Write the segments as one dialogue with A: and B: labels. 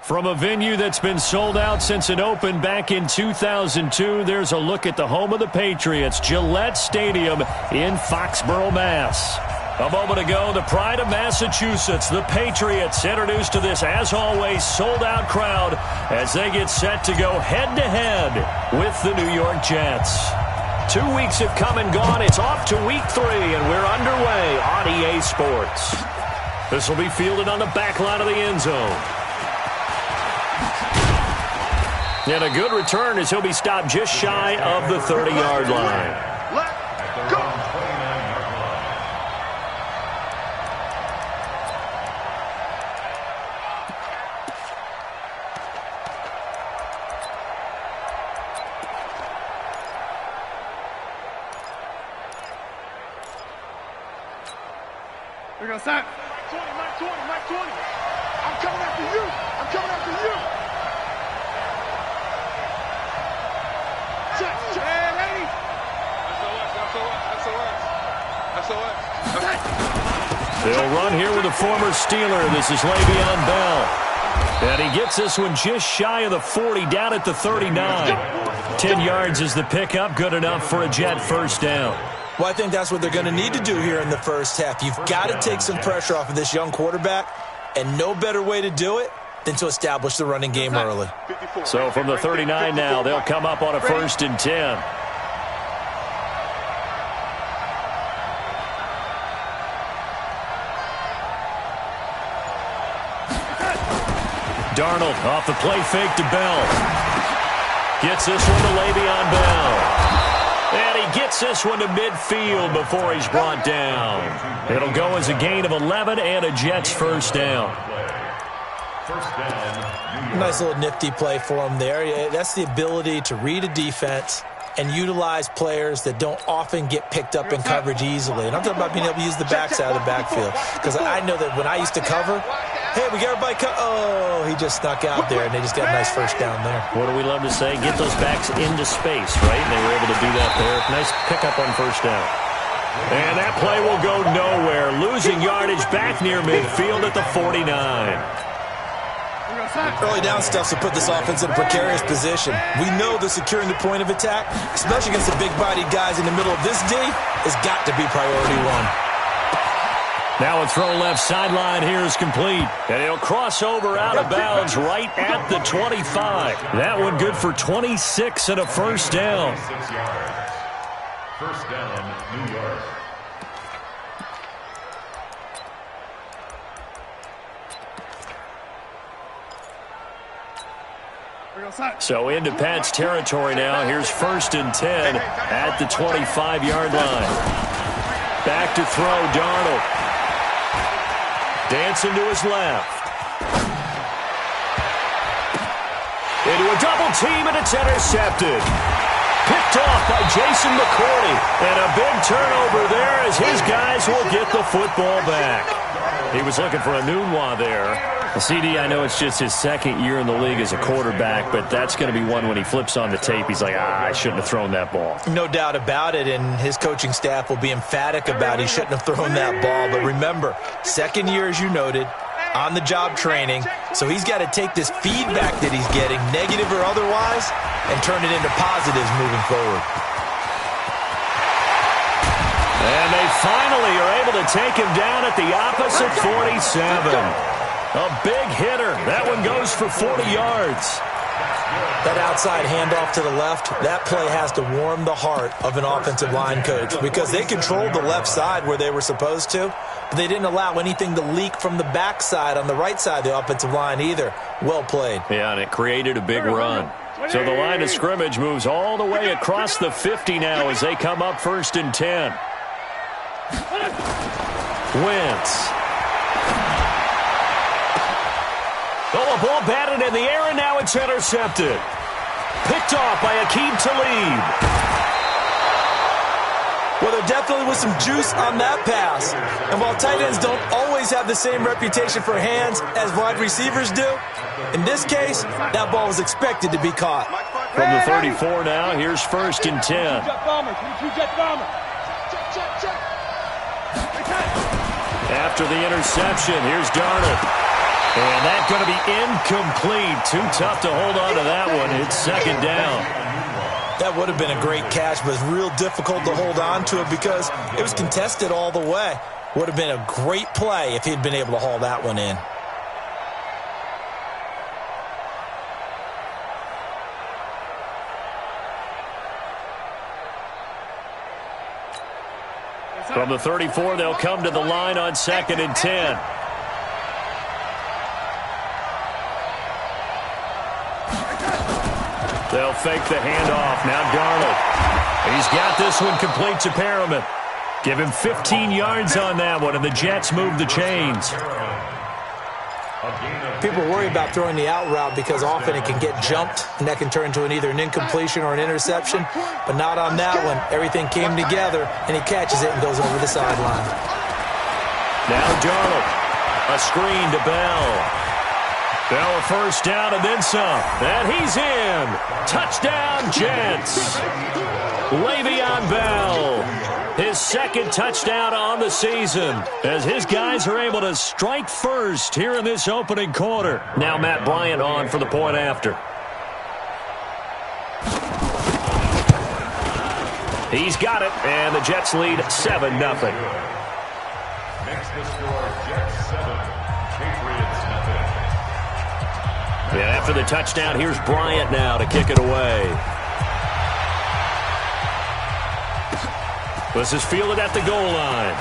A: From a venue that's been sold out since it opened back in 2002, there's a look at the home of the Patriots, Gillette Stadium in Foxborough, Mass. A moment ago, the pride of Massachusetts, the Patriots, introduced to this, as always, sold-out crowd as they get set to go head-to-head with the New York Jets. 2 weeks have come and gone. It's off to week 3, and we're underway on EA Sports. This will be fielded on the back line of the end zone. And a good return as he'll be stopped just shy of the 30-yard line.
B: Let's go! We're going to start. Mike 20. I'm coming after you.
A: They'll run here with a former Steeler. This is Le'Veon Bell. And he gets this one just shy of the 40, down at the 39. 10 yards is the pickup, good enough for a Jet first down.
C: Well, I think that's what they're going to need to do here in the first half. You've got to take some pressure off of this young quarterback, and no better way to do it than to establish the running game early.
A: So from the 39 now, they'll come up on a 1st and 10. Darnold off the play fake to Bell. Gets this one to Le'Veon Bell. And he gets this one to midfield before he's brought down. It'll go as a gain of 11 and a Jets first down.
C: Nice little nifty play for him there. That's the ability to read a defense and utilize players that don't often get picked up in coverage easily. And I'm talking about being able to use the backside of the backfield. Because I know that when I used to cover, hey, we got everybody oh, he just snuck out there, and they just got a nice first down there.
A: What do we love to say? Get those backs into space, right? And they were able to do that there. Nice pickup on first down. And that play will go nowhere. Losing yardage back near midfield at the 49.
C: Early down stuff to put this offense in a precarious position. We know that securing the point of attack, especially against the big-bodied guys in the middle of this D, has got to be priority one.
A: Now a throw left sideline here is complete. And he'll cross over out of bounds right at the 25. That one good for 26 and a first down.
B: First down, New York.
A: So into Pat's territory now. Here's 1st and 10 at the 25-yard line. Back to throw, Darnold. Dancing to his left. Into a double team, and it's intercepted. Picked off by Jason McCourty. And a big turnover there as his guys will get the football back. He was looking for a Nunwa there. CD, I know it's just his 2nd year in the league as a quarterback, but that's going to be one when he flips on the tape, he's like, I shouldn't have thrown that ball.
C: No doubt about it, and his coaching staff will be emphatic about he shouldn't have thrown that ball. But remember, 2nd year, as you noted, on-the-job training, so he's got to take this feedback that he's getting, negative or otherwise, and turn it into positives moving forward.
A: And they finally are able to take him down at the opposite 47. A big hitter. That one goes for 40 yards.
C: That outside handoff to the left, that play has to warm the heart of an offensive line coach because they controlled the left side where they were supposed to, but they didn't allow anything to leak from the backside on the right side of the offensive line either. Well played.
A: Yeah, and it created a big run. So the line of scrimmage moves all the way across the 50 now as they come up 1st and 10. Wentz. Oh, a ball batted in the air, and now it's intercepted. Picked off by Aqib Talib.
C: Well, there definitely was some juice on that pass. And while tight ends don't always have the same reputation for hands as wide receivers do, in this case, that ball was expected to be caught.
A: From the 34 now, here's 1st and 10. After the interception, here's Darnold. And that's going to be incomplete. Too tough to hold on to that one. It's second down.
C: That would have been a great catch, but it's real difficult to hold on to it because it was contested all the way. Would have been a great play if he'd been able to haul that one in.
A: From the 34, they'll come to the line on 2nd and 10. They'll fake the handoff. Now Darnold. He's got this one complete to Perriman. Give him 15 yards on that one, and the Jets move the chains.
C: People worry about throwing the out route because often it can get jumped, and that can turn into either an incompletion or an interception, but not on that one. Everything came together, and he catches it and goes over the sideline.
A: Now Darnold. A screen to Bell. Bell a first down and then some. And he's in. Touchdown, Jets. Le'Veon Bell. His second touchdown on the season as his guys are able to strike first here in this opening quarter. Now Matt Bryant on for the point after. He's got it, and the Jets lead 7-0.
D: Makes the score Jets 7, Patriots nothing.
A: And after the touchdown, here's Bryant now to kick it away. This is fielded at the goal line.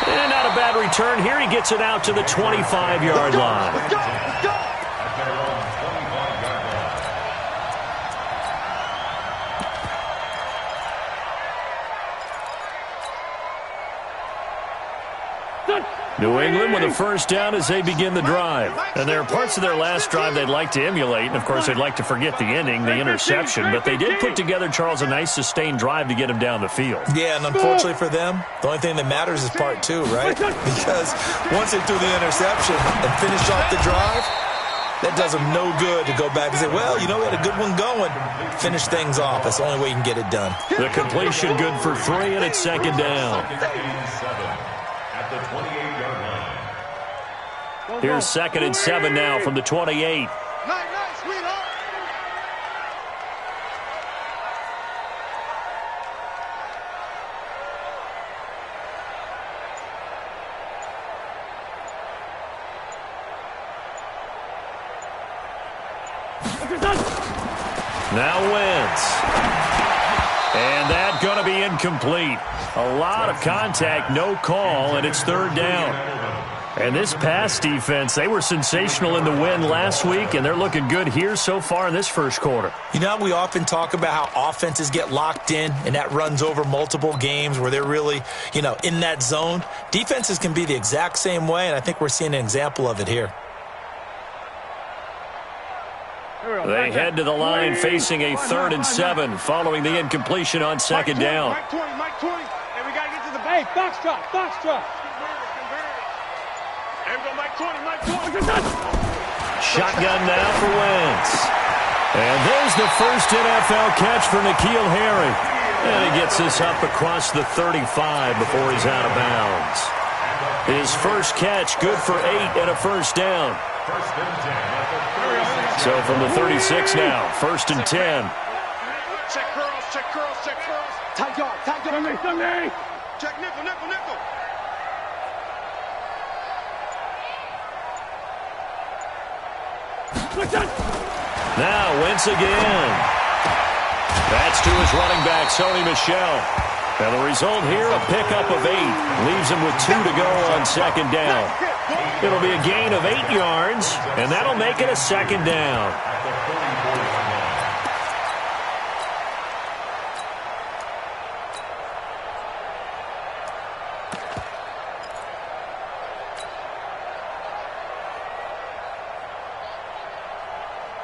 A: And not a bad return here. He gets it out to the 25-yard line. New England with a first down as they begin the drive. And there are parts of their last drive they'd like to emulate. And, of course, they'd like to forget the ending, the interception. But they did put together, Charles, a nice sustained drive to get him down the field.
C: Yeah, and unfortunately for them, the only thing that matters is part two, right? Because once they threw the interception and finished off the drive, that does them no good to go back and say, well, you know, we had a good one going. Finish things off. That's the only way you can get it done.
A: The completion good for 3, and it's second down.
D: At the 28-yard line.
A: Here's 2nd and 7 now from the 28.
B: Nice, sweetheart.
A: Now Wentz. And that's going to be incomplete. A lot of contact, no call, and it's 3rd down. And this pass defense, they were sensational in the win last week, and they're looking good here so far in this first quarter.
C: You know, we often talk about how offenses get locked in, and that runs over multiple games where they're really, you know, in that zone. Defenses can be the exact same way, and I think we're seeing an example of it here.
A: They head to the line facing a 3rd and 7 following the incompletion on 2nd down.
B: Mike 20. And we got to get to the bay. Box drop. There we go, Mike 20.
A: Shotgun now for Wentz. And there's the first NFL catch for N'Keal Harry. And he gets this up across the 35 before he's out of bounds. His first catch, good for 8 and a first down. So from the 36 now, 1st and 10.
B: Check curls. Tight yard. Sunday. Check nickel.
A: Now Wentz again. That's to his running back, Sony Michel. And the result here, a pickup of 8. Leaves him with 2 to go on 2nd down. It'll be a gain of 8 yards, and that'll make it a 2nd down.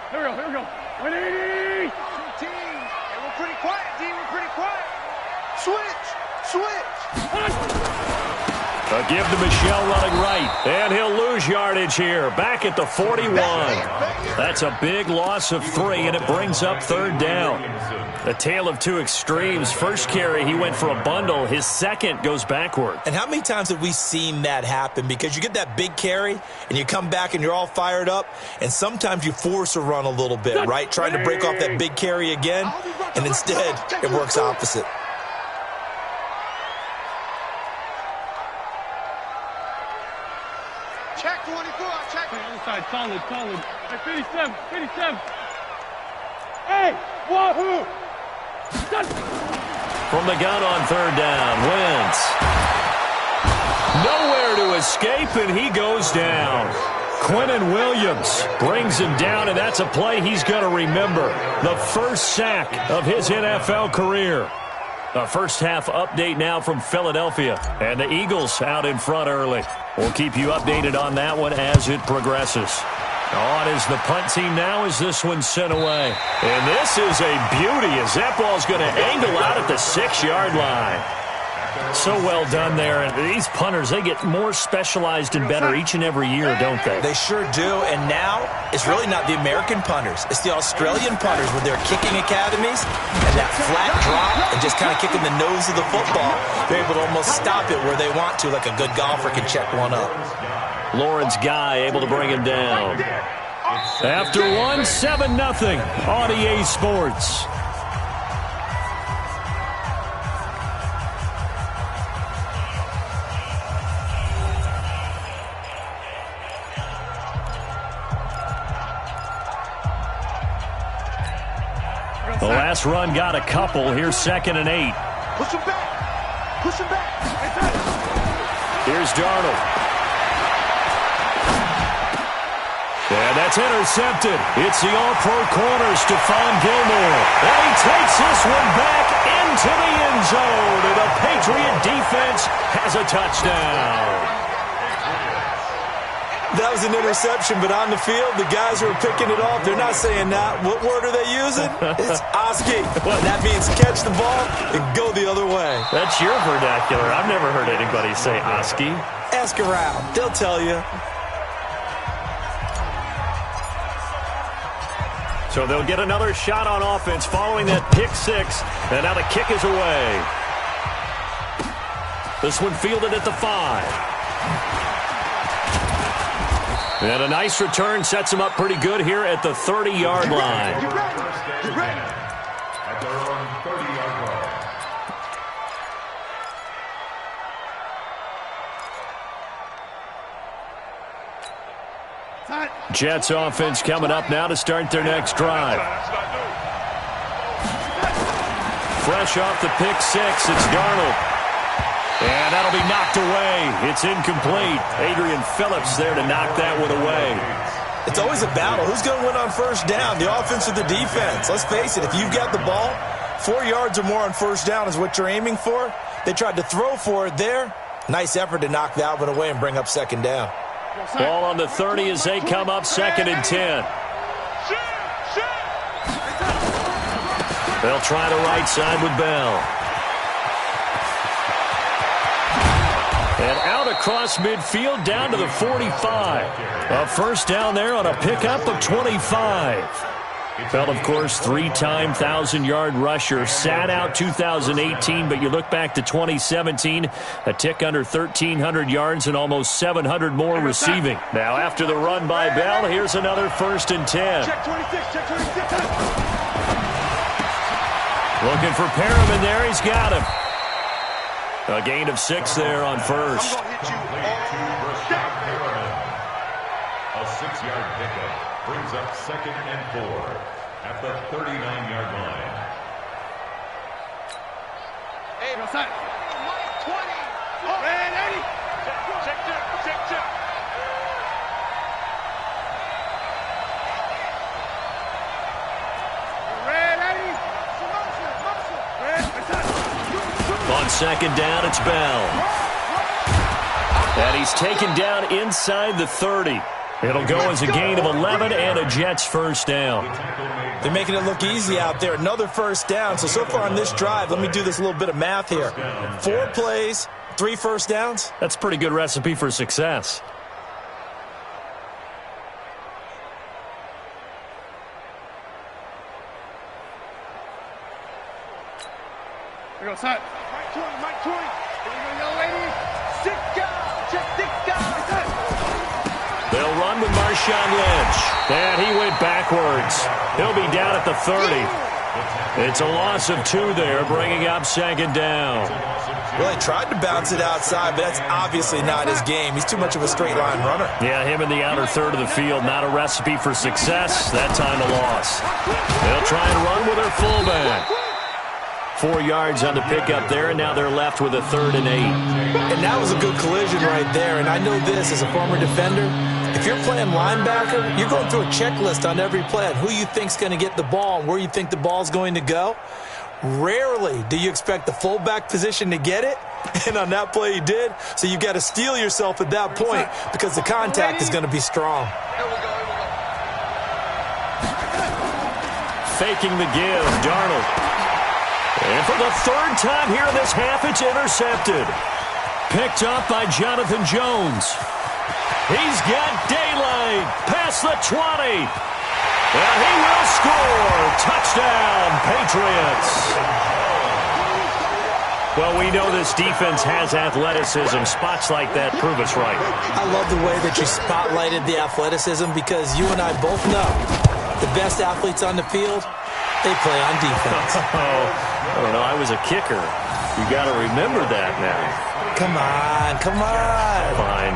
B: Here we go. 180. 2 teams. And we're pretty quiet, D. Switch.
A: A give to Michel running right, and he'll lose yardage here. Back at the 41. That's a big loss of 3, and it brings up 3rd down. A tale of two extremes. First carry, he went for a bundle. His second goes backward.
C: And how many times have we seen that happen? Because you get that big carry, and you come back and you're all fired up, and sometimes you force a run a little bit, right? Trying to break off that big carry again, and instead it works opposite.
B: Check 24, check. Inside, solid. Hey, 57. Hey, wahoo!
A: From the gun on 3rd down, Wentz. Nowhere to escape, and he goes down. Quinnen Williams brings him down, and that's a play he's going to remember. The first sack of his NFL career. A first-half update now from Philadelphia, and the Eagles out in front early. We'll keep you updated on that one as it progresses. On is the punt team now as this one's sent away. And this is a beauty as that ball's going to angle out at the 6-yard line. So well done there. And these punters, they get more specialized and better each and every year, don't they?
C: They sure do. And now it's really not the American punters. It's the Australian punters with their kicking academies and that flat drop and just kind of kicking the nose of the football. They're able to almost stop it where they want to, like a good golfer can check one up.
A: Lawrence Guy able to bring him down. After one, 7-0 on EA Sports. The last run got a couple. Here's 2nd and 8.
B: Push him back.
A: Here's Darnold. And that's intercepted. It's the all-pro corner, Stephon Gilmore. And he takes this one back into the end zone. And the Patriot defense has a touchdown.
C: That was an interception, but on the field, the guys who are picking it off, they're not saying that. What word are they using? It's Oski. That means catch the ball and go the other way.
A: That's your vernacular. I've never heard anybody say Oski.
C: Ask around. They'll tell you.
A: So they'll get another shot on offense following that pick 6. And now the kick is away. This one fielded at the 5. And a nice return sets him up pretty good here at the 30-yard line.
B: You ready?
D: At their own 30-yard line.
A: Jets offense coming up now to start their next drive. Fresh off the pick 6, it's Darnold. And that'll be knocked away. It's incomplete. Adrian Phillips there to knock that one away.
C: It's always a battle. Who's going to win on first down, the offense or the defense? Let's face it, if you've got the ball, 4 yards or more on first down is what you're aiming for. They tried to throw for it there. Nice effort to knock that one away and bring up 2nd down.
A: Ball on the 30 as they come up 2nd and 10. They'll try the right side with Bell. And out across midfield down to the 45. A first down there on a pickup of 25. Bell, of course, 3-time 1,000-yard rusher. Sat out 2018, but you look back to 2017, a tick under 1,300 yards and almost 700 more receiving. Now, after the run by Bell, here's another 1st and 10.
B: Check 26.
A: Looking for Perriman there. He's got him. A gain of 6 there on first.
D: A 6-yard pickup brings up 2nd and 4 at the 39-yard line.
B: Hey, no side. 20. Oh, man, 80. Check.
A: On 2nd down, it's Bell. And he's taken down inside the 30. It'll go as a gain of 11 and a Jets first down.
C: They're making it look easy out there. Another first down. So far on this drive, let me do this little bit of math here. 4 plays, 3 first downs?
A: That's a pretty good recipe for success.
B: Here we go, set. Mike 20. Here we go, young lady. Sit down. Just sit down.
A: They'll run with Marshawn Lynch. And he went backwards. He'll be down at the 30. It's a loss of 2 there, bringing up second down.
C: Well, he tried to bounce it outside, but that's obviously not his game. He's too much of a straight-line runner.
A: Yeah, him in the outer third of the field, not a recipe for success. That time a loss. They'll try and run with their fullback. 4 yards on the pickup there, and now they're left with a 3rd and 8.
C: And that was a good collision right there. And I know this as a former defender. If you're playing linebacker, you're going through a checklist on every play on who you think's going to get the ball and where you think the ball's going to go. Rarely do you expect the fullback position to get it. And on that play he did. So you've got to steel yourself at that point because the contact is going to be strong.
A: Faking the give, Darnold. And for the 3rd time here in this half, it's intercepted. Picked up by Jonathan Jones. He's got daylight past the 20. And he will score. Touchdown, Patriots. Well, we know this defense has athleticism. Spots like that prove us right.
C: I love the way that you spotlighted the athleticism because you and I both know the best athletes on the field, they play on defense.
A: I don't know. I was a kicker. You got to remember that now.
C: Come on, come on.
A: Fine.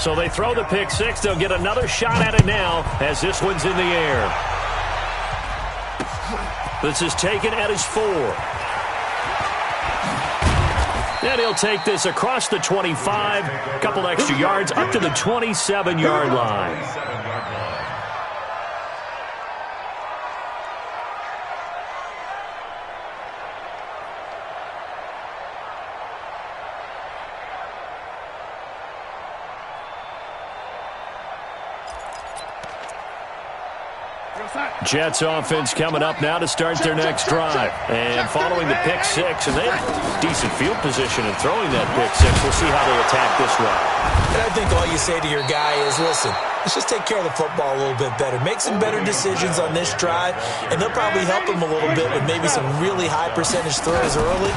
A: So they throw the pick six. They'll get another shot at it now as this one's in the air. This is taken at his 4. And he'll take this across the 25. A couple extra yards up to the 27-yard line. Jets offense coming up now to start their next drive. And following the pick six, and they have decent field position in throwing that pick six. We'll see how they attack this one.
C: And I think all you say to your guy is, listen, let's just take care of the football a little bit better. Make some better decisions on this drive, and they'll probably help him a little bit with maybe some really high percentage throws early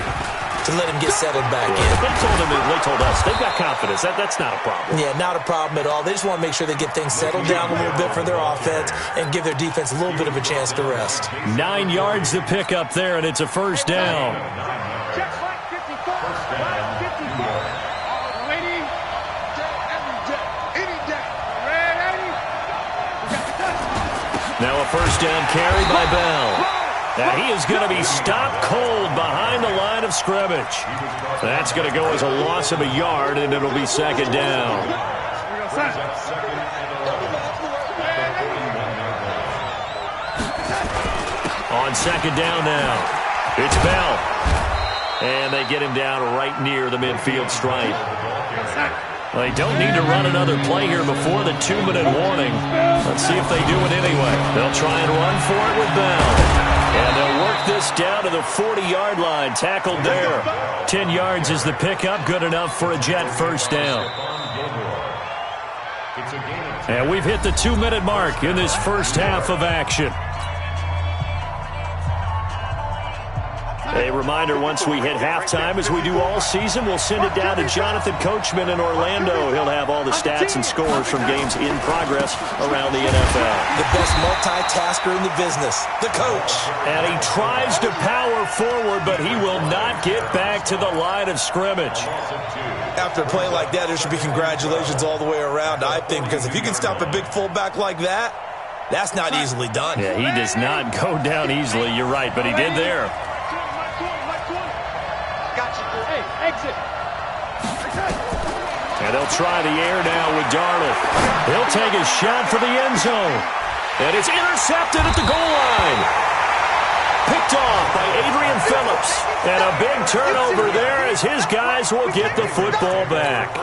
C: to let him get settled back in.
A: They told us they've got confidence. That's not a problem.
C: Yeah, not a problem at all. They just want to make sure they get things settled down a little bit for their offense and give their defense a little bit of a chance to rest.
A: 9 yards to pick up there, and it's a first down. Now a first down carry by Bell. Now he is going to be stopped cold behind the line of scrimmage. That's going to go as a loss of a yard, and it'll be second down. On second down now, it's Bell. And they get him down right near the midfield stripe. They don't need to run another play here before the 2-minute warning. Let's see if they do it anyway. They'll try and run for it with Bell. And they'll work this down to the 40-yard line. Tackled there. 10 yards is the pickup. Good enough for a Jet first down. And we've hit the 2-minute mark in this first half of action. A reminder, once we hit halftime, as we do all season, we'll send it down to Jonathan Coachman in Orlando. He'll have all the stats and scores from games in progress around the NFL.
C: The best multitasker in the business, the coach.
A: And he tries to power forward, but he will not get back to the line of scrimmage.
C: After a play like that, there should be congratulations all the way around, I think, because if you can stop a big fullback like that, that's not easily done.
A: Yeah, he does not go down easily. You're right, but he did there. And they'll try the air now with Darnold. He'll take his shot for the end zone. And it's intercepted at the goal line. Picked picked off by Adrian Phillips. And a big turnover there as his guys will get the football back.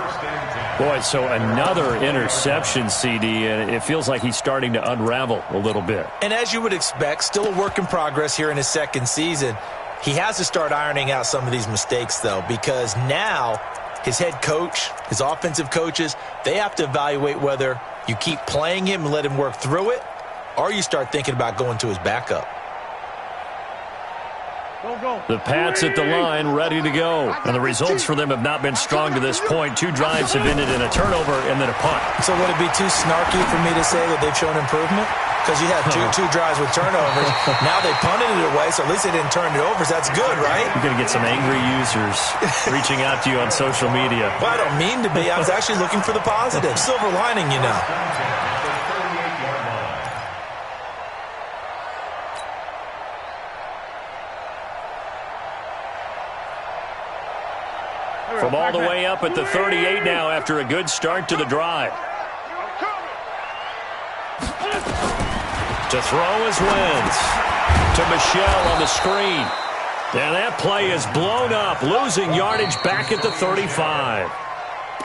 A: Boy, so another interception, CD, and it feels like he's starting to unravel a little bit.
C: And as you would expect, still a work in progress here in his second season. He has to start ironing out some of these mistakes, though, because now his head coach, his offensive coaches, they have to evaluate whether you keep playing him and let him work through it, or you start thinking about going to his backup.
A: The Pats at the line, ready to go. And the results for them have not been strong to this point. 2 drives have ended in a turnover and then a punt.
C: So would it be too snarky for me to say that they've shown improvement? Because you had two drives with turnovers. Now they punted it away, so at least they didn't turn it over. So that's good, right?
A: You're going to get some angry users reaching out to you on social media.
C: Well, I don't mean to be. I was actually looking for the positive. Silver lining, you know.
A: From all the way up at the 38 now after a good start to the drive. To throw is Wentz. To Michelle on the screen. And that play is blown up, losing yardage back at the 35.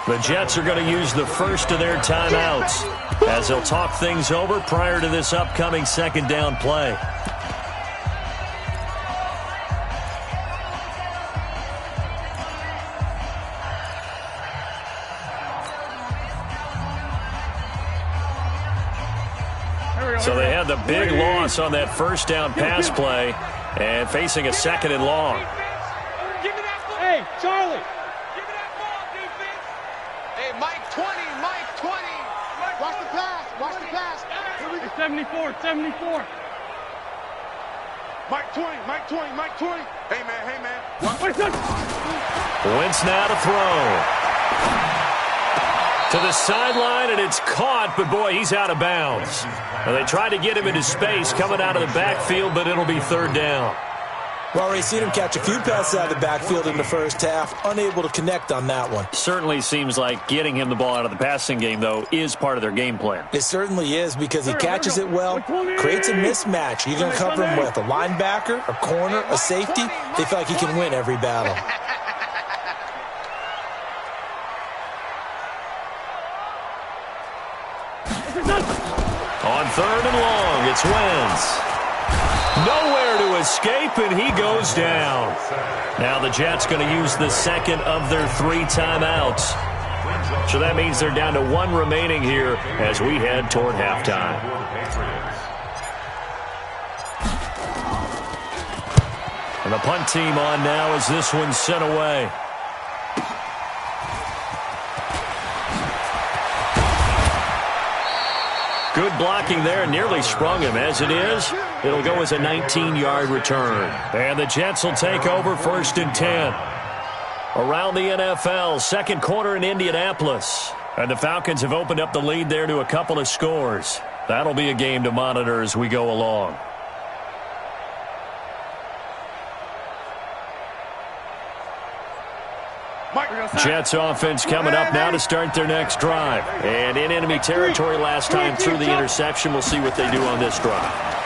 A: The Jets are going to use the first of their timeouts as they'll talk things over prior to this upcoming second down play. So they had the big loss on that first down pass play and facing a second and long.
B: Hey, Charlie. Give me that ball, defense. Hey, Mike 20, Mike 20. Watch the pass, watch the pass. 74, 74. Mike 20, Mike 20, Mike 20. Hey, man.
A: Wentz now to throw. To the sideline, and it's caught, but boy, he's out of bounds. Well, they tried to get him into space coming out of the backfield, but it'll be third down.
C: Well, already seen him catch a few passes out of the backfield in the first half, unable to connect on that one.
A: Certainly seems like getting him the ball out of the passing game, though, is part of their game plan.
C: It certainly is because he catches it well, creates a mismatch. You're going to cover him with a linebacker, a corner, a safety. They feel like he can win every battle.
A: On third and long, it's Wentz. Nowhere to escape, and he goes down. Now the Jets going to use the second of their 3 timeouts. So that means they're down to 1 remaining here as we head toward halftime. And the punt team on now as this one's sent away. Good blocking there, nearly sprung him. As it is, it'll go as a 19-yard return. And the Jets will take over 1st and 10. Around the NFL, second quarter in Indianapolis. And the Falcons have opened up the lead there to a couple of scores. That'll be a game to monitor as we go along. Jets offense coming up now to start their next drive. And in enemy territory last time through the interception. We'll see what they do on this drive.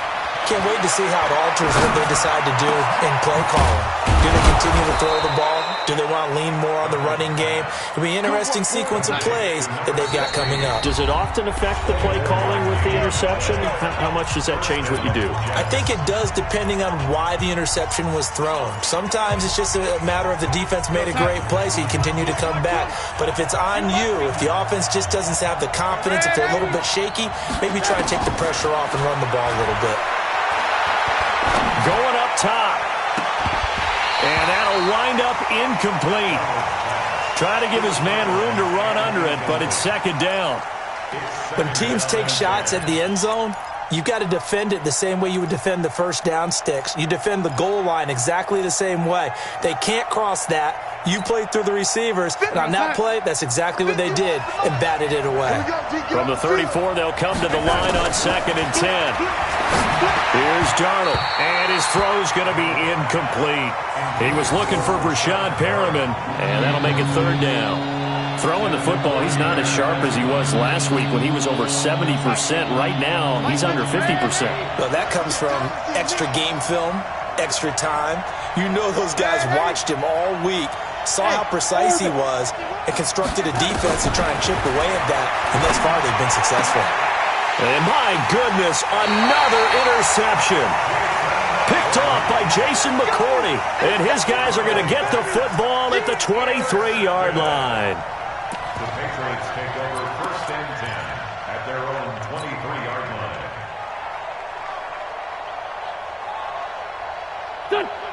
C: Can't wait to see how it alters what they decide to do in play calling. Do they continue to throw the ball? Do they want to lean more on the running game? It'll be an interesting sequence of plays that they've got coming up.
A: Does it often affect the play calling with the interception? How much does that change what you do?
C: I think it does depending on why the interception was thrown. Sometimes it's just a matter of the defense made a great play, so you continue to come back. But if it's on you, if the offense just doesn't have the confidence, if they're a little bit shaky, maybe try and take the pressure off and run the ball a little bit.
A: Going up top. And that'll wind up incomplete. Try to give his man room to run under it, but it's second down.
C: When teams take shots at the end zone, you've got to defend it the same way you would defend the first down sticks. You defend the goal line exactly the same way. They can't cross that. You played through the receivers, and on that play, that's exactly what they did, and batted it away.
A: From the 34, they'll come to the line on 2nd and 10. Here's Darnold, and his throw's going to be incomplete. He was looking for Brashad Perriman, and that'll make it third down. Throwing the football, he's not as sharp as he was last week when he was over 70%. Right now, he's under 50%.
C: Well, that comes from extra game film, extra time. You know those guys watched him all week, saw how precise he was, and constructed a defense to try and chip away at that, and thus far they've been successful.
A: And my goodness, another interception. Picked off by Jason McCourty, and his guys are going to get the football at the 23-yard line.
D: The Patriots take over 1st and 10 at their own 23-yard line.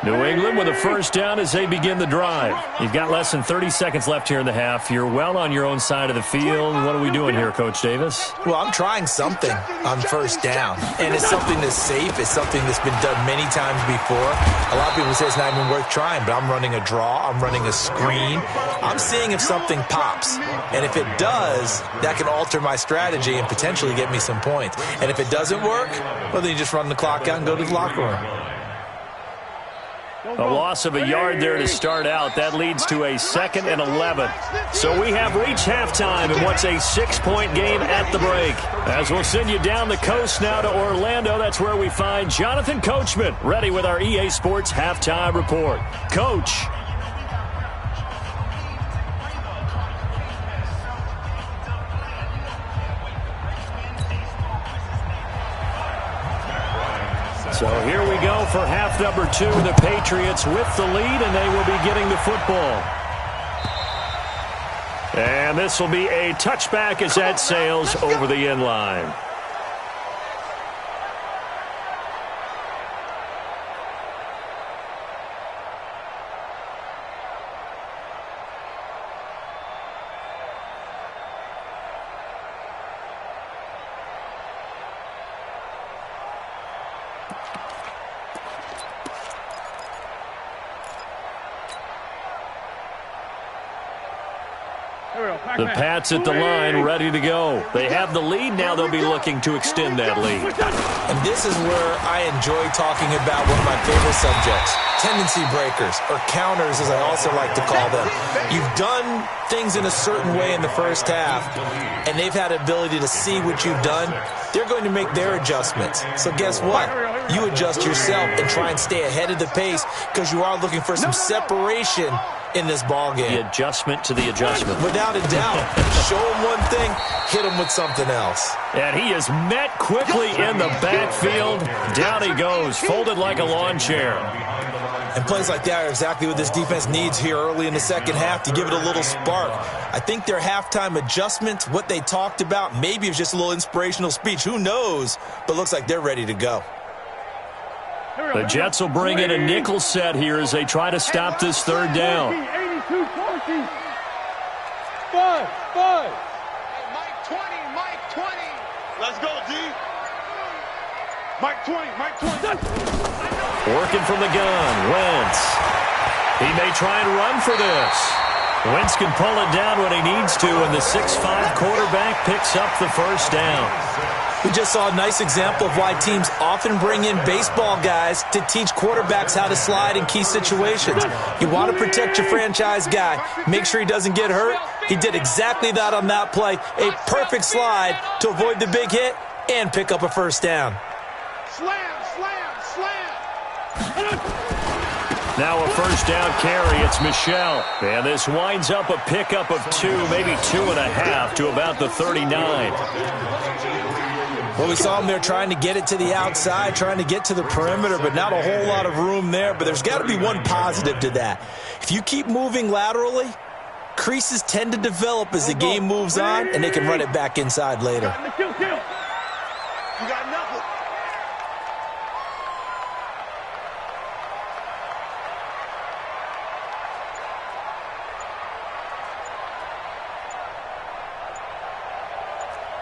A: New England with a first down as they begin the drive. You've got less than 30 seconds left here in the half. You're well on your own side of the field. What are we doing here, Coach Davis?
C: Well, I'm trying something on first down, and it's something that's safe. It's something that's been done many times before. A lot of people say it's not even worth trying, but I'm running a draw. I'm running a screen. I'm seeing if something pops, and if it does, that can alter my strategy and potentially get me some points. And if it doesn't work, well, then you just run the clock out and go to the locker room.
A: A loss of a yard there to start out. That leads to a 2nd and 11. So we have reached halftime in what's a 6-point game at the break. As we'll send you down the coast now to Orlando, that's where we find Jonathan Coachman, ready with our EA Sports Halftime Report. Coach. So here we go for half number 2. The Patriots with the lead, and they will be getting the football. And this will be a touchback as that sails over the end line. The Pats at the line, ready to go. They have the lead now. They'll be looking to extend that lead.
C: And this is where I enjoy talking about one of my favorite subjects, tendency breakers, or counters as I also like to call them. You've done things in a certain way in the first half, and they've had the ability to see what you've done. They're going to make their adjustments. So guess what? You adjust yourself and try and stay ahead of the pace because you are looking for some separation in this ball game.
A: The adjustment to the adjustment.
C: Without a doubt. Show him one thing, hit him with something else.
A: And he is met quickly in the backfield. Down he goes, folded like a lawn chair.
C: And plays like that are exactly what this defense needs here early in the second half to give it a little spark. I think their halftime adjustments, what they talked about, maybe it was just a little inspirational speech. Who knows? But looks like they're ready to go.
A: The Jets will bring in a nickel set here as they try to stop this third down.
B: 5. Mike 20, Mike 20. Let's go, D. Mike 20, Mike 20.
A: Working from the gun, Wentz. He may try and run for this. Wentz can pull it down when he needs to, and the 6'5" quarterback picks up the first down.
C: We just saw a nice example of why teams often bring in baseball guys to teach quarterbacks how to slide in key situations. You want to protect your franchise guy. Make sure he doesn't get hurt. He did exactly that on that play. A perfect slide to avoid the big hit and pick up a first down.
B: Slam, slam, slam.
A: Now a first down carry. It's Michel. And this winds up a pickup of 2, maybe 2.5 to about the 39.
C: Well, we saw him there trying to get it to the outside, trying to get to the perimeter, but not a whole lot of room there. But there's got to be one positive to that. If you keep moving laterally, creases tend to develop as the game moves on, and they can run it back inside later.
B: You got nothing.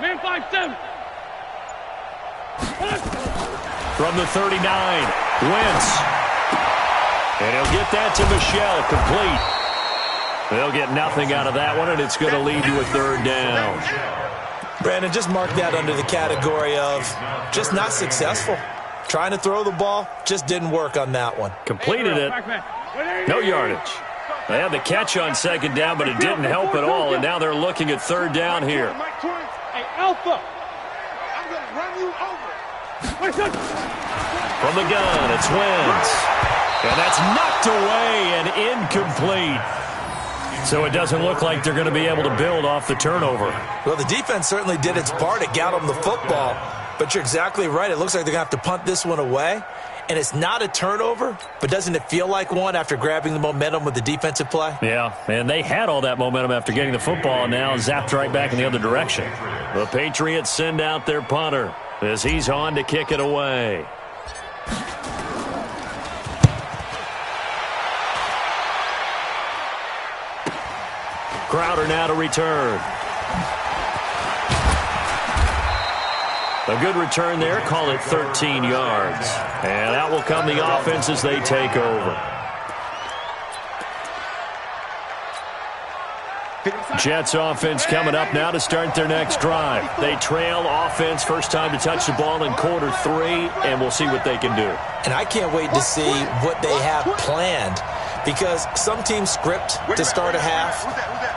B: Man 5-7.
A: From the 39, Wentz. And he'll get that to Michel, complete. They'll get nothing out of that one, and it's going to lead to a third down.
C: Brandon, just mark that under the category of just not successful. Trying to throw the ball, just didn't work on that one.
A: Completed it. No yardage. They had the catch on second down, but it didn't help at all, and now they're looking at third down here.
B: Hey, Alpha, I'm going to run you over.
A: From the gun, it's Wentz. And that's knocked away and incomplete. So it doesn't look like they're going to be able to build off the turnover.
C: Well, the defense certainly did its part. It got them the football. But you're exactly right. It looks like they're going to have to punt this one away. And it's not a turnover, but doesn't it feel like one after grabbing the momentum with the defensive play?
A: Yeah, and they had all that momentum after getting the football, and now zapped right back in the other direction. The Patriots send out their punter as he's on to kick it away. Crowder now to return. A good return there. Call it 13 yards. And out will come the offense as they take over. Jets offense coming up now to start their next drive. They trail offense, first time to touch the ball in quarter 3, and we'll see what they can do.
C: And I can't wait to see what they have planned, because some teams script to start a half.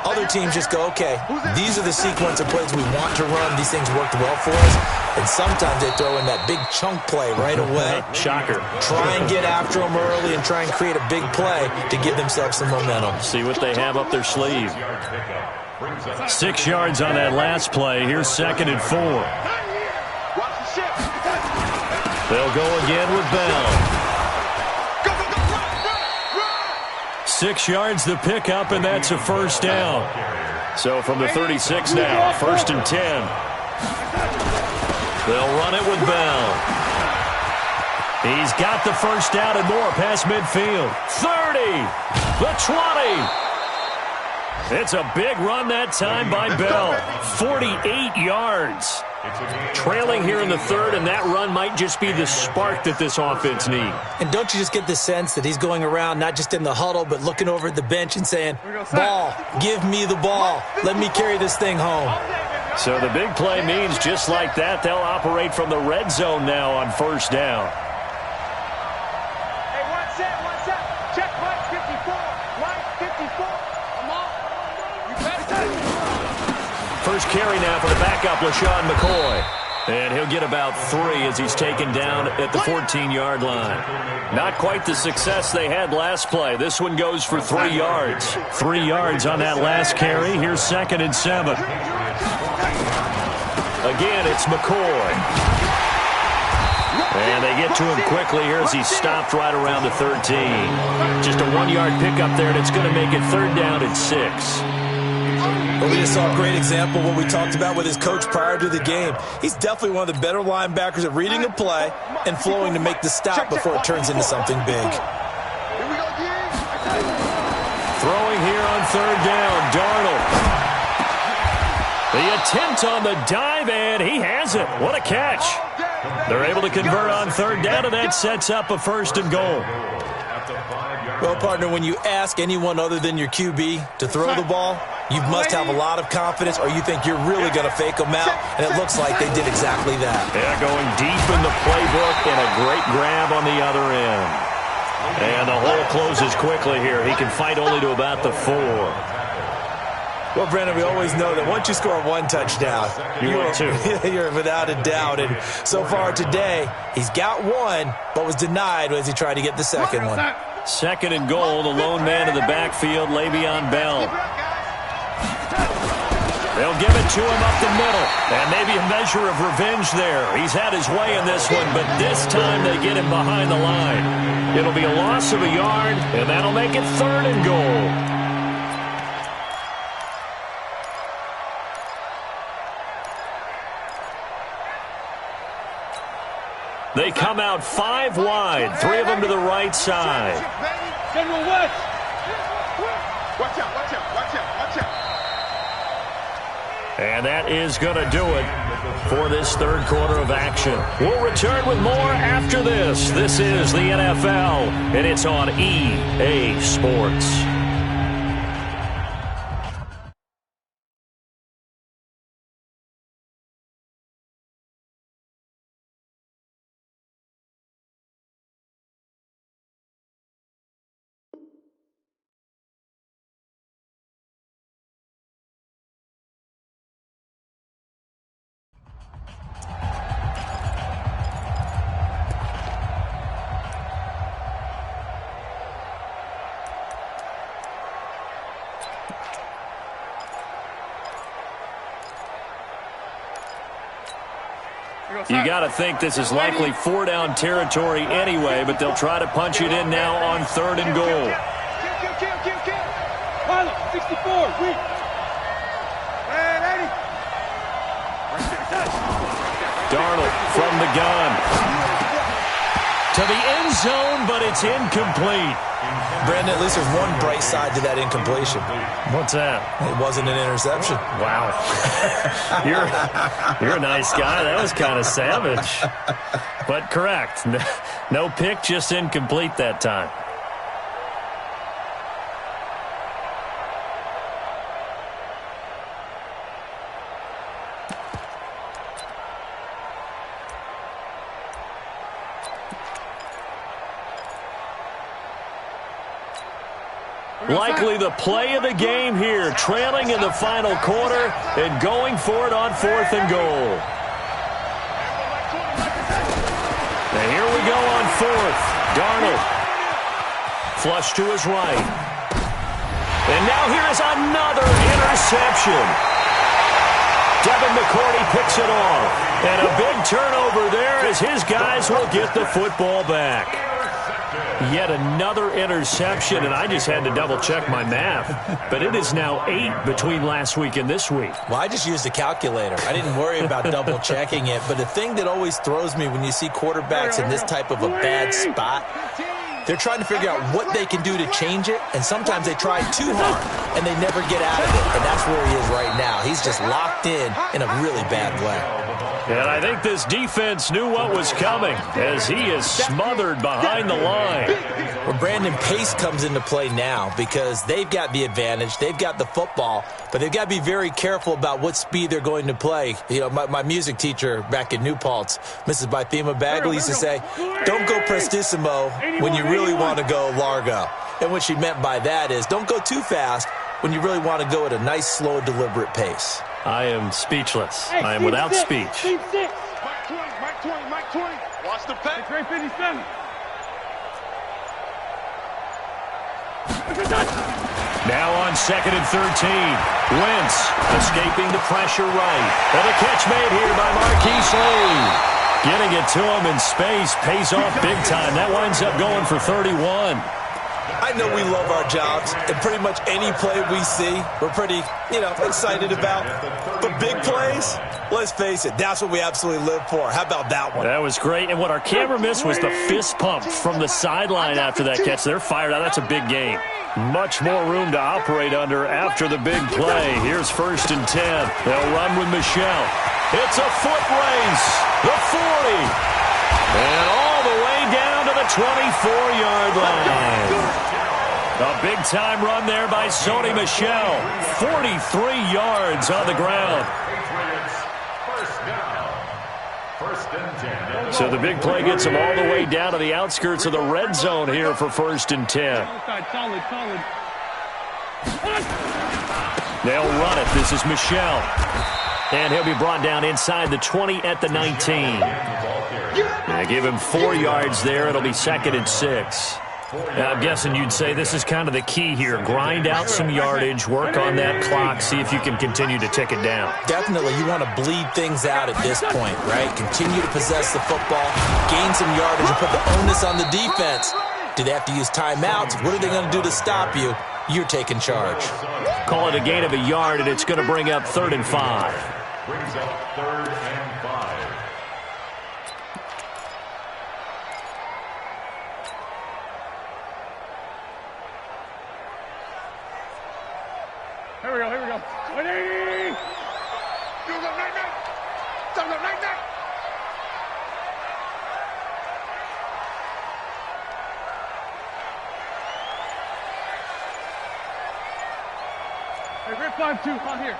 C: Other teams just go, okay, these are the sequence of plays we want to run. These things worked well for us. And sometimes they throw in that big chunk play right away.
A: Shocker.
C: Try and get after them early and try and create a big play to give themselves some momentum.
A: See what they have up their sleeve. 6 yards on that last play. Here's 2nd and 4. They'll go again with Bell. 6 yards the pickup, and that's a first down. So from the 36 now, 1st and 10. They'll run it with Bell. He's got the first down and more past midfield. 30, the 20. It's a big run that time by Bell. 48 yards. Trailing here in the 3rd, and that run might just be the spark that this offense needs.
C: And don't you just get the sense that he's going around not just in the huddle, but looking over at the bench and saying, ball, give me the ball. Let me carry this thing home.
A: So the big play means just like that, they'll operate from the red zone now on 1st down.
B: Hey, one set. Check Mike 54. Mike 54. Come on. You better.
A: First carry now for the backup, LaShawn McCoy. And he'll get about 3 as he's taken down at the 14-yard line. Not quite the success they had last play. This one goes for 3 yards. 3 yards on that last carry. Here's 2nd and 7. Again, it's McCoy. And they get to him quickly here as he's stopped right around the 13. Just a 1-yard pickup there, and it's going to make it 3rd down and 6.
C: Well, we just saw a great example of what we talked about with his coach prior to the game. He's definitely one of the better linebackers at reading a play and flowing to make the stop before it turns into something big.
A: Throwing here on 3rd down, Darnold. The attempt on the dive, and he has it. What a catch. They're able to convert on 3rd down, and that sets up a 1st and goal.
C: Well, partner, when you ask anyone other than your QB to throw the ball, you must have a lot of confidence, or you think you're really going to fake them out, and it looks like they did exactly that.
A: Yeah, going deep in the playbook, and a great grab on the other end. And the hole closes quickly here. He can fight only to about the 4.
C: Well, Brandon, we always know that once you score 1 touchdown, you're without a doubt. And so far today, he's got 1, but was denied as he tried to get the 2nd one.
A: 2nd and goal, the lone man in the backfield, Le'Veon Bell. They'll give it to him up the middle, and maybe a measure of revenge there. He's had his way in this one, but this time they get him behind the line. It'll be a loss of a yard, and that'll make it 3rd and goal. They come out 5 wide, 3 of them to the right side.
B: General West. Watch out.
A: And that is going to do it for this 3rd quarter of action. We'll return with more after this. This is the NFL, and it's on EA Sports. You got to think this is likely 4-down territory anyway, but they'll try to punch it in now on 3rd and goal.
B: Pilot, 64, weak.
A: Darnold from the gun. To the end zone, but it's incomplete.
C: Brandon, at least there's one bright side to that incompletion.
A: What's that?
C: It wasn't an interception.
A: Wow. You're a nice guy. That was kind of savage. But correct. No pick, just incomplete that time. Likely the play of the game here, trailing in the final quarter and going for it on 4th and goal. Now here we go on 4th. Darnold. Flush to his right. And now here is another interception. Devin McCourty picks it off. And a big turnover there as his guys will get the football back. Yet another interception, and I just had to double-check my math. But it is now 8 between last week and this week.
C: Well, I just used a calculator. I didn't worry about double-checking it. But the thing that always throws me when you see quarterbacks in this type of a bad spot, they're trying to figure out what they can do to change it, and sometimes they try too hard, and they never get out of it. And that's where he is right now. He's just locked in a really bad way.
A: And I think this defense knew what was coming as he is smothered behind the line.
C: Well, Brandon, pace comes into play now because they've got the advantage. They've got the football, but they've got to be very careful about what speed they're going to play. You know, my music teacher back in New Paltz, Mrs. Bythema Bagley, used to say, don't go prestissimo when you really want to go largo. And what she meant by that is don't go too fast when you really want to go at a nice, slow, deliberate pace.
A: I am speechless. I am without speech.
B: Mike 20, Mike 20. Watch the pass. Great 57.
A: Now on 2nd and 13. Wentz escaping the pressure right. And a catch made here by Marquise Lee. Getting it to him in space pays off big time. That winds up going for 31.
C: I know we love our jobs, and pretty much any play we see, we're pretty, excited about. But big plays, let's face it, that's what we absolutely live for. How about that one?
A: That was great, and what our camera missed was the fist pump from the sideline after that catch. They're fired out. That's a big game. Much more room to operate under after the big play. Here's 1st and 10. They'll run with Michelle. It's a foot race. The 40. And all the way down to the 24-yard line. A big-time run there by Sony Michel. 43 yards on the ground. So the big play gets him all the way down to the outskirts of the red zone here for 1st and 10. They'll run it. This is Michel. And he'll be brought down inside the 20 at the 19. They give him 4 yards there. It'll be 2nd and 6. I'm guessing you'd say this is kind of the key here. Grind out some yardage, work on that clock, see if you can continue to tick it down.
C: Definitely. You want to bleed things out at this point, right? Continue to possess the football, gain some yardage, and put the onus on the defense. Do they have to use timeouts? What are they going to do to stop you? You're taking charge.
A: Call it a gain of a yard, and it's going to bring up 3rd and 5.
D: Brings up 3rd and 5.
B: Here we go. 180. Hey, Rip 5-2, on here.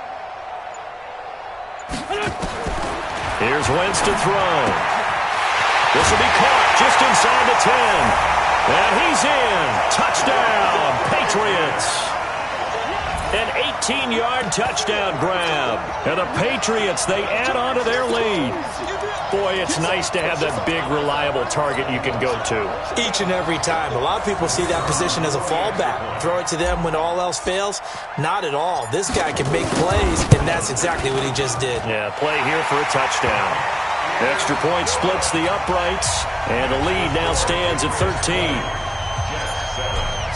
A: Here's Wentz to throw. This will be caught just inside the 10. And he's in. Touchdown, Patriots. An 18-yard touchdown grab. And the Patriots, they add on to their lead. Boy, it's nice to have that big, reliable target you can go to.
C: Each and every time. A lot of people see that position as a fallback. Throw it to them when all else fails. Not at all. This guy can make plays, and that's exactly what he just did.
A: Yeah, play here for a touchdown. Extra point splits the uprights, and the lead now stands at 13.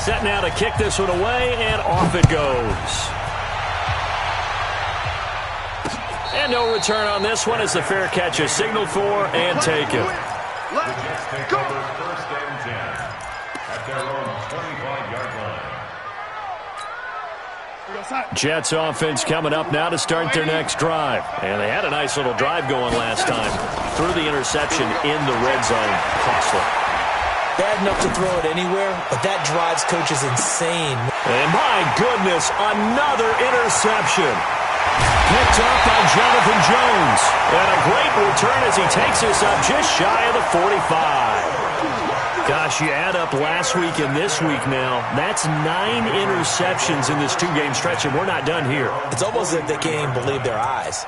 A: Set now to kick this one away, and off it goes. And no return on this one as the fair catch is signaled for and taken.
D: The Jets take over 1st and 10 at their own 25-yard line.
A: Jets offense coming up now to start their next drive. And they had a nice little drive going last time. Threw the interception in the red zone. Costly.
C: Bad enough to throw it anywhere, but that drives coaches insane.
A: And my goodness, another interception. Picked up by Jonathan Jones. And a great return as he takes us up just shy of the 45. Gosh, you add up last week and this week now. That's 9 interceptions in this 2-game stretch, and we're not done here.
C: It's almost like they can't even believe their eyes.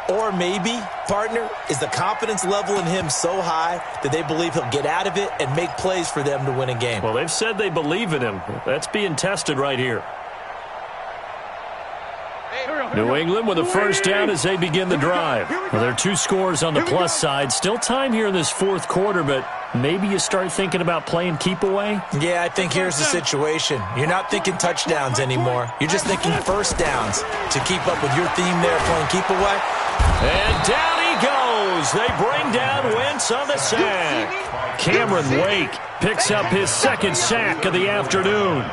C: Or maybe, partner, is the confidence level in him so high that they believe he'll get out of it and make plays for them to win a game.
A: Well, they've said they believe in him. That's being tested right here. New England with a first down as they begin the drive. Well, there are 2 scores on the plus side. Still time here in this 4th quarter, but maybe you start thinking about playing keep away?
C: Yeah, I think here's the situation. You're not thinking touchdowns anymore. You're just thinking first downs to keep up with your theme there, playing keep away.
A: And down he goes. They bring down Wentz on the sack. Cameron Wake picks up his 2nd sack of the afternoon.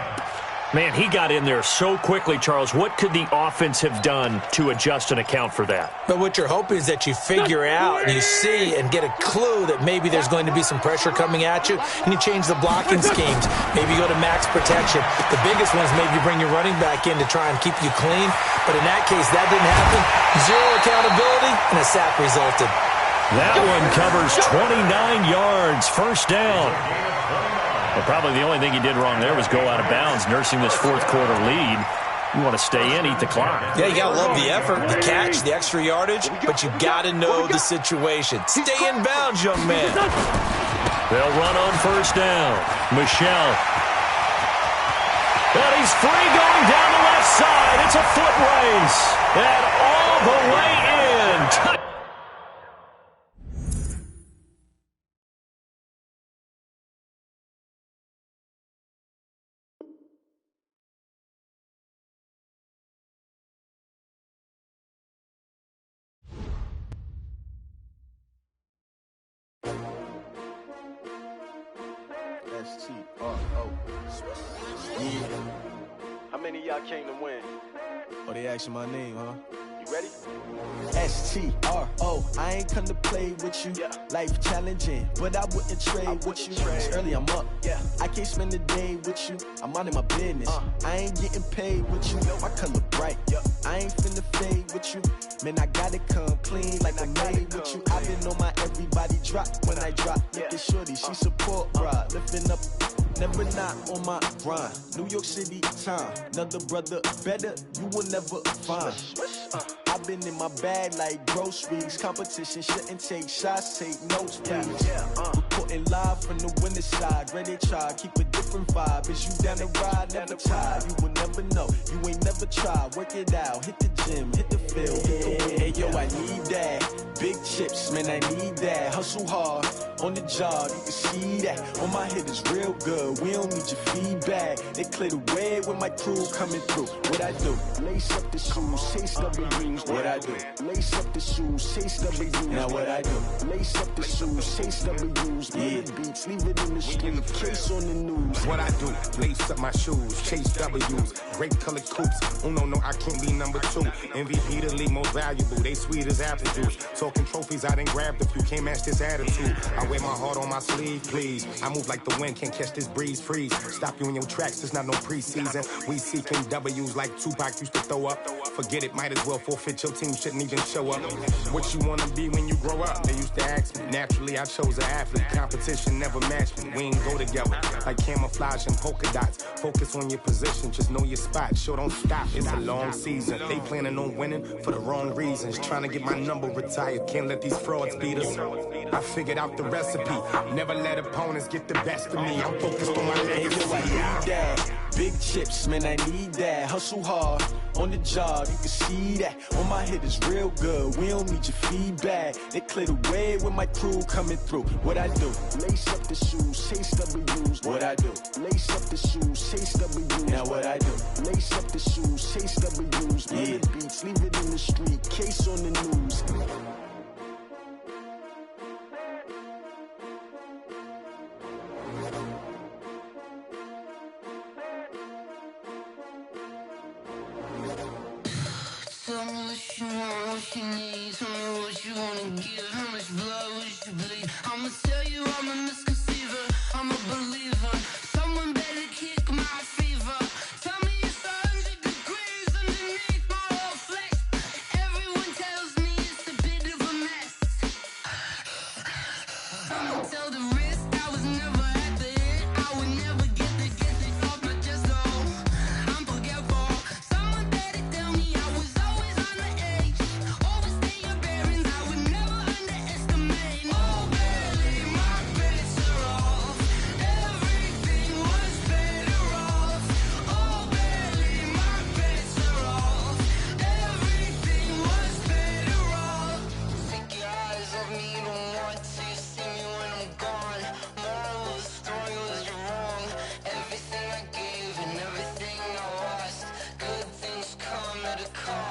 A: Man, he got in there so quickly, Charles. What could the offense have done to adjust and account for that?
C: But what you're hoping is that you figure out and you see and get a clue that maybe there's going to be some pressure coming at you, and you change the blocking schemes. Maybe you go to max protection. The biggest one is maybe you bring your running back in to try and keep you clean. But in that case, that didn't happen. 0 accountability, and a sack resulted.
A: That one covers 29 yards. First down. Well, probably the only thing he did wrong there was go out of bounds, nursing this 4th quarter lead. You want to stay in, eat the clock.
C: Yeah, you got to love the effort, the catch, the extra yardage, but you got to know the situation. Stay in bounds, young man.
A: They'll run on first down. Michelle. And he's free going down the left side. It's a foot race. And all the way in.
E: How many of y'all came to win?
F: Oh, they asking my name, huh?
E: You ready?
F: S-T-R-O, I ain't come to play with you.
E: Yeah.
F: Life challenging, but I wouldn't trade with you. It's early, I'm up.
E: Yeah.
F: I can't spend the day with you. I'm minding my business. I ain't getting paid with you. My color bright.
E: Yeah.
F: I ain't finna fade with you. Man, I gotta come clean like I made with you. I've been on my everybody drop when I drop. Look at shorty, she support, bruh. Lifting up. Never not on my grind. New York City time. Another brother better, you will never find. I've been in my bag like groceries. Competition shouldn't take shots, take notes, please. Reporting live from the winter side. Ready to try, keep a different vibe. Is you down the ride, never tired. You will never know, you ain't never tried. Work it out, hit the gym, hit the field, hit the wind. Hey yo, I need that. Big chips, man, I need that. Hustle hard, on the job, you can see that. On my head is real good, we don't need your feedback. They clear the way when my crew coming through. What I do? Lace up the shoes, chase W's. What I do? Lace up the shoes, chase W's. Now what I do? Lace up the shoes, chase W's. Yeah. Beats, leave it in the street, case on the news.
G: What I do? Lace up my shoes, chase W's. Great colored coops. Oh no, I can't be number 2. MVP the league most valuable. They sweet as apple juice. Talking trophies, I done grabbed a few. Can't match this attitude. I wear my heart on my sleeve, please. I move like the wind, can't catch this breeze. Freeze. Stop you in your tracks. It's not no preseason. We seeking W's like Tupac used to throw up. Forget it, might as well forfeit. Your team shouldn't even show up. What you wanna be when you grow up? They used to ask me. Naturally, I chose an athlete. Competition never matched me. We ain't go together like camouflage and polka dots. Focus on your position, just know your spot. Sure, don't stop. It's a long season. They planning on winning for the wrong reasons. Trying to get my number retired. Can't let these frauds beat us. I figured out the recipe. Never let opponents get the best of me. I'm focused on my legacy.
F: Big chips, man, I need that. Hustle hard on the job, you can see that. On my head is real good, we don't need your feedback. They clear the way with my crew coming through. What I do? Lace up the shoes, chase W's. What I do? Lace up the shoes, chase W's. Now what I do? Lace up the shoes, chase W's. Yeah. The beats, leave it in the street, case on the news.
H: Tell me what you want, what you need. Tell me what you wanna give. How much blood would you bleed? I'ma tell you I'm a misconceiver. I'm a believer. Someone better kick my fever. Tell me it's 100 degrees underneath my whole flesh. Everyone tells me it's a bit of a mess. I'ma tell the risk I was never at the end. I would never get this off my chest though. I'm forgetful. Someone better tell me I was always on the edge. Overstay your bearings, I would never underestimate. Oh, barely, my bets are off. Everything was better off. Oh, barely, my bets are off. Everything was better off. Take your eyes off me, don't want to see me when I'm gone. Moral of the story was you're wrong. Everything I gave and everything I lost. Good things come at a cost.